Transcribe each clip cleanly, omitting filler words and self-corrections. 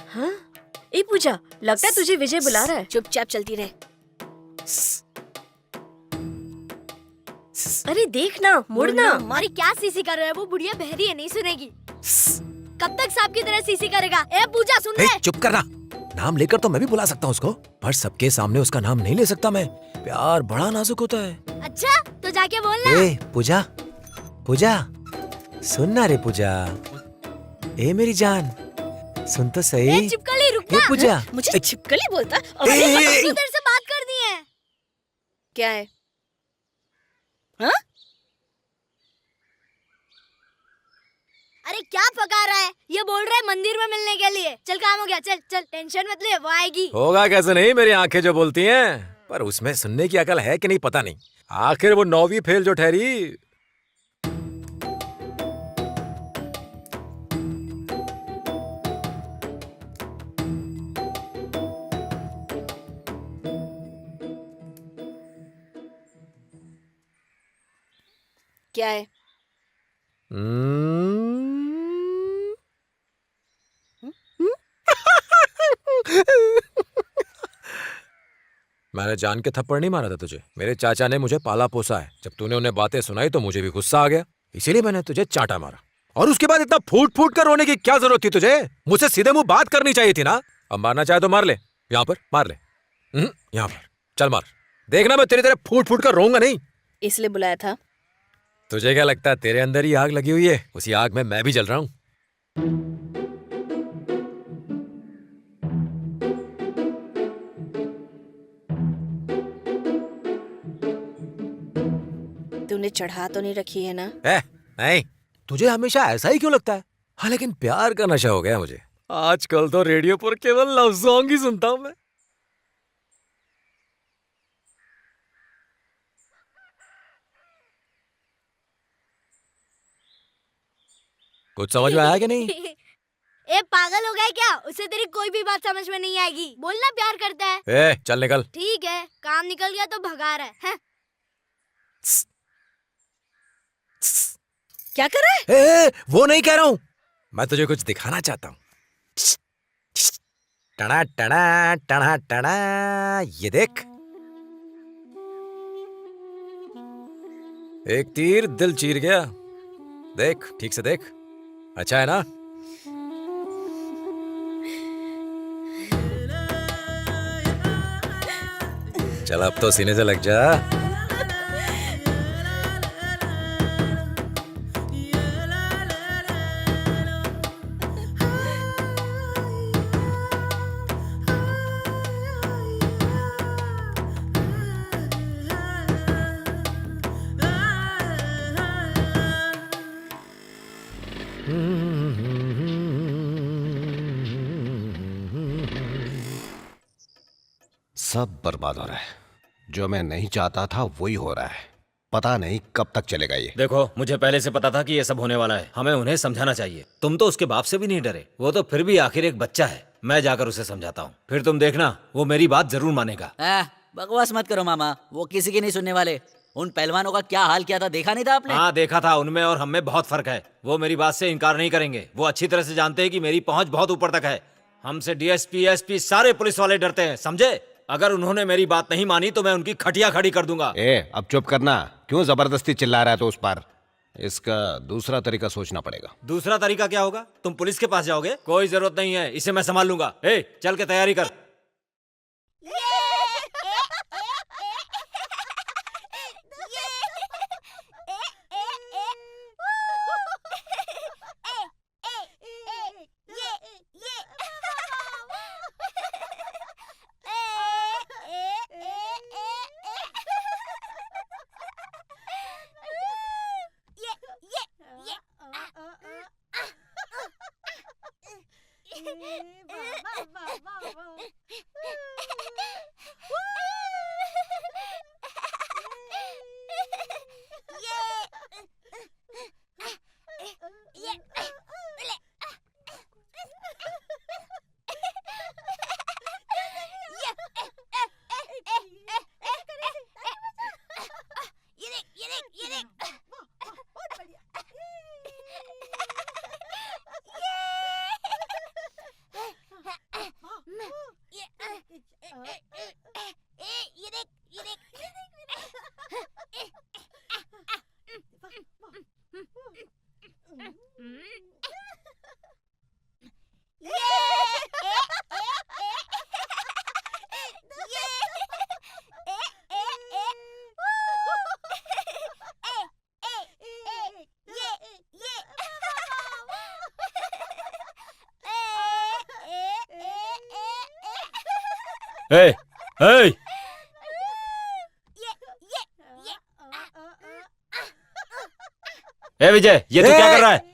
हाँ? ए पूजा, लगता है तुझे विजय बुला रहा है। चुपचाप चलती रहे। अरे देखना, मुड़ना। हमारी क्या सीसी कर रहा है? वो बुढ़िया बहरी है, नहीं सुनेगी। कब तक सांप की तरह सीसी करेगा? ए पूजा सुन रहे? चुप करना। नाम लेकर तो मैं भी बुला सकता हूँ उसको, पर सबके सामने उसका नाम नहीं ले सकता मैं। प्यार बड़ा नाजुक होता है। अच्छा, तो जाके बोलना। ए पूजा, पूजा सुन ना रे पूजा। ए मेरी जान, सुन तो सही। चिपकली रुक ए पूजा, मुझे चिपकली बोलता? तेरे से बात करनी है। क्या है? हाँ? अरे क्या पका रहा है? ये बोल रहा है मंदिर में मिलने के लिए। चल काम हो गया, चल चल, टेंशन मत ले, वो आएगी। होगा कैसे नहीं, मेरी आंखें जो बोलती हैं, पर उसमें सुनने की अकल है कि नहीं पता नहीं। आखिर वो 9वीं फेल जो ठहरी। क्या है? मैंने जान के थप्पड़ नहीं मारा था तुझे। मेरे चाचा ने मुझे पाला पोसा है। जब तूने उन्हें बातें सुनाई तो मुझे भी गुस्सा आ गया, इसीलिए मैंने तुझे चाटा मारा। और उसके बाद इतना फूट फूट कर रोने की क्या जरूरत थी तुझे? मुझसे सीधे मुंह बात करनी चाहिए थी ना। अब मारना चाहे तो मार ले, यहाँ पर मार ले। यहाँ पर चल मार, देखना मैं तेरी तरह फूट फूट कर रोऊंगा नहीं। इसलिए बुलाया था? तुझे क्या लगता है तेरे अंदर ही आग लगी हुई है? उसी आग में मैं भी जल रहा हूँ। तूने चढ़ा तो नहीं रखी है ना? नहीं, तुझे हमेशा ऐसा ही क्यों लगता है? हाँ, लेकिन प्यार का नशा हो गया मुझे। आजकल तो रेडियो पर केवल लव सॉन्ग ही सुनता हूं मैं। कुछ समझ में आया कि नहीं? ए पागल हो गया क्या? उसे तेरी कोई भी बात समझ में नहीं आएगी। बोलना प्यार करता है। चल निकल। ठीक है, काम निकल गया तो भगा रहा है? क्या कर रहा है? वो नहीं कह रहा हूं, मैं तुझे कुछ दिखाना चाहता हूं। टना टना टना टना, ये देख। एक तीर दिल चीर गया। देख, ठीक से देख। अच्छा है ना? चल अब तो सीने से लग जा। सब बर्बाद हो रहा है। जो मैं नहीं चाहता था वही हो रहा है। पता नहीं कब तक चलेगा ये। देखो, मुझे पहले से पता था कि ये सब होने वाला है। हमें उन्हें समझाना चाहिए। तुम तो उसके बाप से भी नहीं डरे। वो तो फिर भी आखिर एक बच्चा है। मैं जाकर उसे समझाता हूँ, फिर तुम देखना वो मेरी बात जरूर मानेगा। बकवास मत करो मामा, वो किसी की नहीं सुनने वाले। उन पहलवानों का क्या हाल किया था देखा नहीं था आपने? हाँ देखा था, उनमें और हम में बहुत फर्क है। वो मेरी बात से इनकार नहीं करेंगे। वो अच्छी तरह से जानते हैं कि मेरी पहुंच बहुत ऊपर तक है। हमसे डीएसपी, एसपी, सारे पुलिस वाले डरते हैं, समझे? अगर उन्होंने मेरी बात नहीं मानी तो मैं उनकी खटिया खड़ी कर दूंगा। अब चुप करना। क्यों जबरदस्ती चिल्ला रहा है तो उस पर? इसका दूसरा तरीका सोचना पड़ेगा। दूसरा तरीका क्या होगा? तुम पुलिस के पास जाओगे? कोई जरूरत नहीं है, इसे मैं संभाल लूंगा। चल के तैयारी कर। ये ए, ए, ए विजय, ये तू क्या कर रहा है?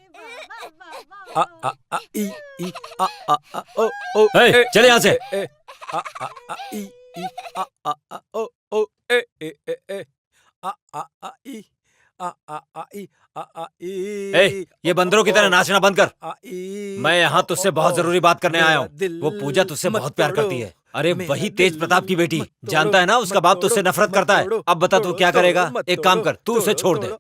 आ आ आ ई ई आ आ ओ ओ ए, चल यहाँ से। ए आ आ ई ई आ आ ओ ओ ए ए ए ए आ आ ई आ ई आ ई। ए, ये बंदरों की तरह नाचना बंद कर। आ ई। मैं यहाँ तुझसे बहुत जरूरी बात करने आया हूँ। वो पूजा तुझसे बहुत प्यार करती है। अरे वही तेज प्रताप की बेटी, जानता है ना उसका बाप तुझसे नफरत करता है। अब बता तू क्या करेगा? एक काम कर, तू उसे छोड़ दे,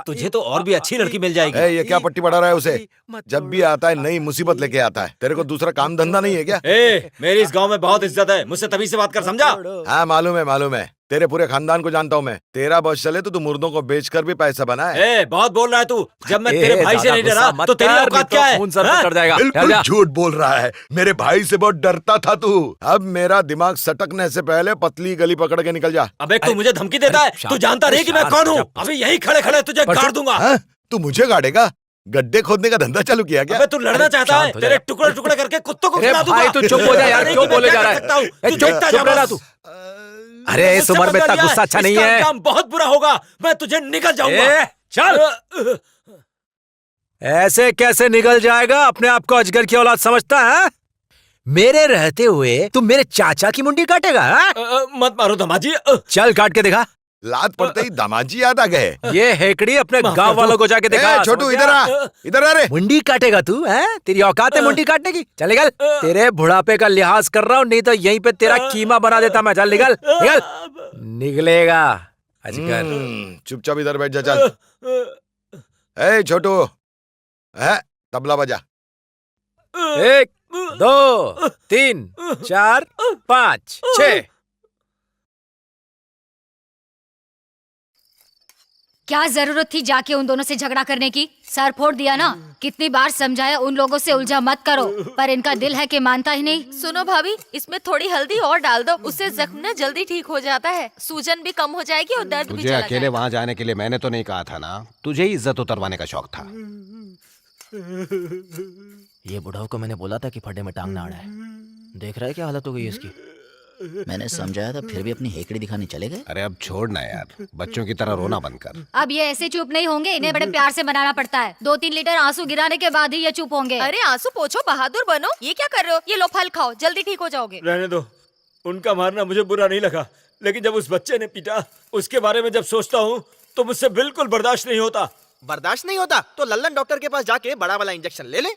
तुझे तो और भी अच्छी लड़की मिल जाएगी। ये क्या पट्टी पढ़ा रहा है उसे? जब भी आता है नई मुसीबत लेके आता है। तेरे को दूसरा काम धंधा नहीं है क्या? ए, मेरी इस गांव में बहुत इज्जत है, मुझसे तभी से बात कर, समझा? हाँ मालूम है। तेरे पूरे खानदान को जानता हूँ मैं। तेरा बस चले तो तू मुर्दों को बेचकर भी पैसा बनाए। ए, बहुत बोल रहा है तू। जब मैं तेरे भाई से नहीं डरा तो तेरी औकात क्या है? खून सर पे चढ़ जाएगा। बिल्कुल झूठ बोल रहा है। मेरे भाई से बहुत डरता था तू। अब मेरा दिमाग सटकने से पहले पतली गली पकड़ के निकल जा। अबे तू मुझे धमकी देता है? तू जानता नहीं कि मैं कौन हूँ? अभी यही खड़े खड़े तुझे गाड़ दूंगा। तू मुझे गाड़ेगा? गड्ढे खोदने का धंधा चालू किया क्या? अबे तू लड़ना चाहता है? तेरे टुकड़े टुकड़े करके कुत्तों को खिला दूंगा। भाई तू चुप हो जा यार, क्यों बोले जा रहा है? चुप रह तू। अरे इस उम्र में इतना गुस्सा अच्छा नहीं है। काम बहुत बुरा होगा, मैं तुझे निकल जाऊंगा। चल। ऐसे कैसे निकल जाएगा? अपने आप को अजगर की औलाद समझता है? मेरे रहते हुए तुम मेरे चाचा की मुंडी काटेगा? मत मारो धमाजी। चल काट के दिखा। लात पड़ते ही दामाजी याद आ गए। ये हेकड़ी अपने गांव वालों को जाके दिखा। छोटू इधर आ रे। मुंडी काटेगा तू? हैं? तेरी औकात है मुंडी काटने की? चल निकल। तेरे बुढ़ापे का लिहाज कर रहा हूँ, नहीं तो यहीं पे तेरा कीमा बना देता मैं। चल निकल निकल। निकलेगा अजगर। चुपचाप इधर बैठ जा। चल। ए छोटू, तबला बजा। 1 2 3 4 5 6। क्या जरूरत थी जाके उन दोनों से झगड़ा करने की? सर फोड़ दिया ना। कितनी बार समझाया उन लोगों से उलझा मत करो, पर इनका दिल है कि मानता ही नहीं। सुनो भाभी, इसमें थोड़ी हल्दी और डाल दो, उससे जख्म ना जल्दी ठीक हो जाता है, सूजन भी कम हो जाएगी और दर्द भी तुझे चला अकेले जाएगा। वहां जाने के लिए मैंने तो नहीं कहा था ना। तुझे ही इज्जत उतरवाने का शौक था। ये बुढ़ाऊ को मैंने बोला था कि फड्डे में टांग ना अड़ाए। देख रहा है क्या हालत हो गई इसकी। मैंने समझाया था, फिर भी अपनी हेकड़ी दिखाने चले गए। अरे अब छोड़ ना यार, बच्चों की तरह रोना बंद कर। अब ये ऐसे चुप नहीं होंगे, इन्हें बड़े प्यार से मनाना पड़ता है। 2-3 लीटर आंसू गिराने के बाद ही ये चुप होंगे। अरे आंसू पोछो, बहादुर बनो। ये क्या कर रहे हो? ये लो फल खाओ, जल्दी ठीक हो जाओगे। रहने दो, उनका मारना मुझे बुरा नहीं लगा, लेकिन जब उस बच्चे ने पीटा, उसके बारे में जब सोचता हूँ तो मुझसे बिल्कुल बर्दाश्त नहीं होता। बर्दाश्त नहीं होता तो लल्लन डॉक्टर के पास जाके बड़ा वाला इंजेक्शन ले ले।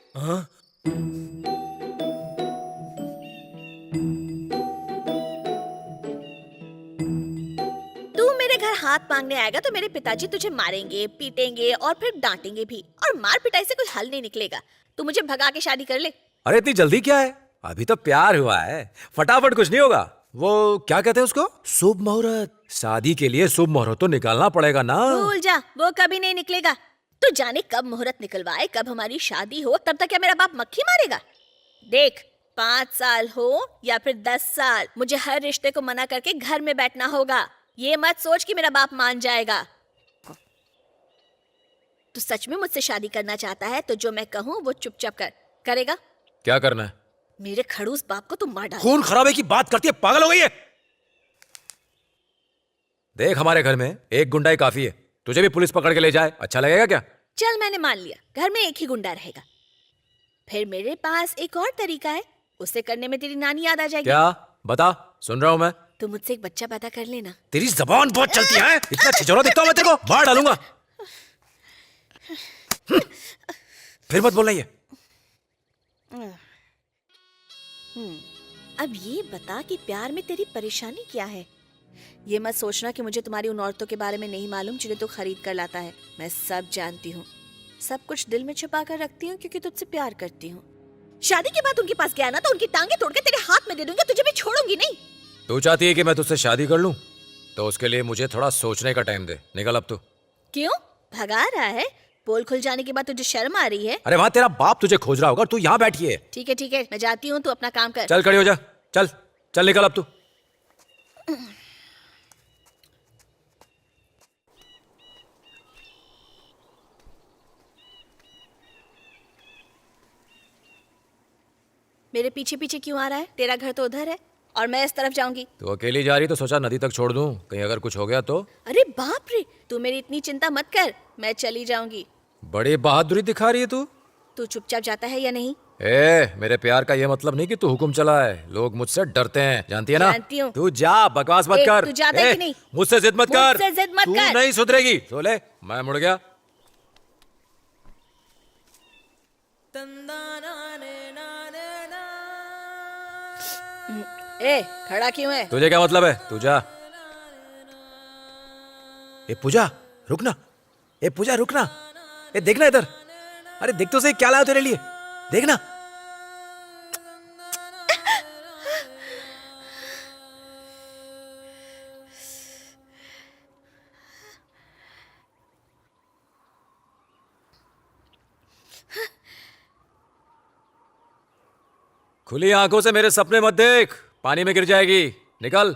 तू मेरे घर हाथ मांगने आएगा तो मेरे पिताजी तुझे मारेंगे, पीटेंगे और फिर डांटेंगे भी, और मार पिटाई से कोई हल नहीं निकलेगा। तू मुझे भगा के शादी कर ले। अरे इतनी जल्दी क्या है? अभी तो प्यार हुआ है, फटाफट कुछ नहीं होगा। वो क्या कहते हैं उसको? शुभ मुहूर्त। शादी के लिए शुभ मुहूर्त तो निकालना पड़ेगा ना। भूल जा, वो कभी नहीं निकलेगा। तू जाने कब मुहूर्त निकलवाए, कब हमारी शादी हो, तब तक क्या मेरा बाप मक्खी मारेगा? देख, 5 साल हो या फिर 10 साल, मुझे हर रिश्ते को मना करके घर में बैठना होगा। ये मत सोच कि मेरा बाप मान जाएगा। तू सच में मुझसे शादी करना चाहता है तो जो मैं कहूँ वो चुपचाप कर। करेगा? क्या करना है? मेरे खड़ूस बाप को तू मार डाल। खून खराबे की बात करती है, पागल हो गई है? देख हमारे घर में एक गुंडा ही काफी है। तुझे भी पुलिस पकड़ के ले जाए, अच्छा लगेगा क्या? चल मैंने मान लिया, घर में एक ही गुंडा रहेगा। फिर मेरे पास एक और तरीका है, उसे करने में तेरी नानी याद आ जाएगी। क्या? बता, सुन रहा हूं मैं। तू मुझसे एक बच्चा पैदा कर लेना। तेरी जबान बहुत चलती है। इतना छिछोरा दिखता हूं मैं तेरे को, मार डालूंगा। फिर मत बोलना ये। अब ये बता कि प्यार में तेरी परेशानी क्या है? ये मत सोचना कि मुझे तुम्हारी उन औरतों के बारे में नहीं मालूम जिन्हें तू खरीद कर लाता है। मैं सब जानती हूँ, सब कुछ दिल में छुपा कर रखती हूँ क्योंकि तुझसे प्यार करती हूँ। शादी के बाद उनके पास गया ना तो उनकी टांगे तोड़ के तेरे हाथ में दे दूंगी, तुझे भी छोड़ूंगी नहीं। तू चाहती है कि मैं तुझसे शादी कर लूं? तो उसके लिए मुझे थोड़ा सोचने का टाइम दे। निकल अब तू। क्यों भगा रहा है? पोल खुल जाने के बाद तुझे शर्म आ रही है? अरे वहां तेरा बाप तुझे खोज रहा होगा, तू यहाँ बैठी है। ठीक है, मैं जाती हूँ, तू अपना काम कर। चल खड़ी हो जा, चल चल निकल अब तू। मेरे पीछे पीछे क्यों आ रहा है? तेरा घर तो उधर है और मैं इस तरफ जाऊंगी। तू अकेली जा रही तो सोचा नदी तक छोड़ दूं, कहीं अगर कुछ हो गया तो। अरे बाप रे, तू मेरी इतनी चिंता मत कर, मैं चली जाऊंगी। बड़ी बहादुरी दिखा रही है तू। तू चुपचाप जाता है या नहीं? मेरे प्यार का ये मतलब नहीं कि तू हुक्म चलाए, लोग मुझसे डरते हैं, जानती है ना। जानती हूँ। तू जा, बकवास मत कर। तू जाता है कि नहीं? मुझसे जिद मत कर। मुझसे जिद मत तू कर। नहीं सुधरेगी। सोले, मैं मुड़ गया। खड़ा क्यों है? तुझे क्या मतलब है? तू जा। पूजा रुकना, पूजा रुकना, देखना इधर। अरे देख तो सही क्या लाया तेरे लिए, देखना। खुली आंखों से मेरे सपने मत देख, पानी में गिर जाएगी। निकल।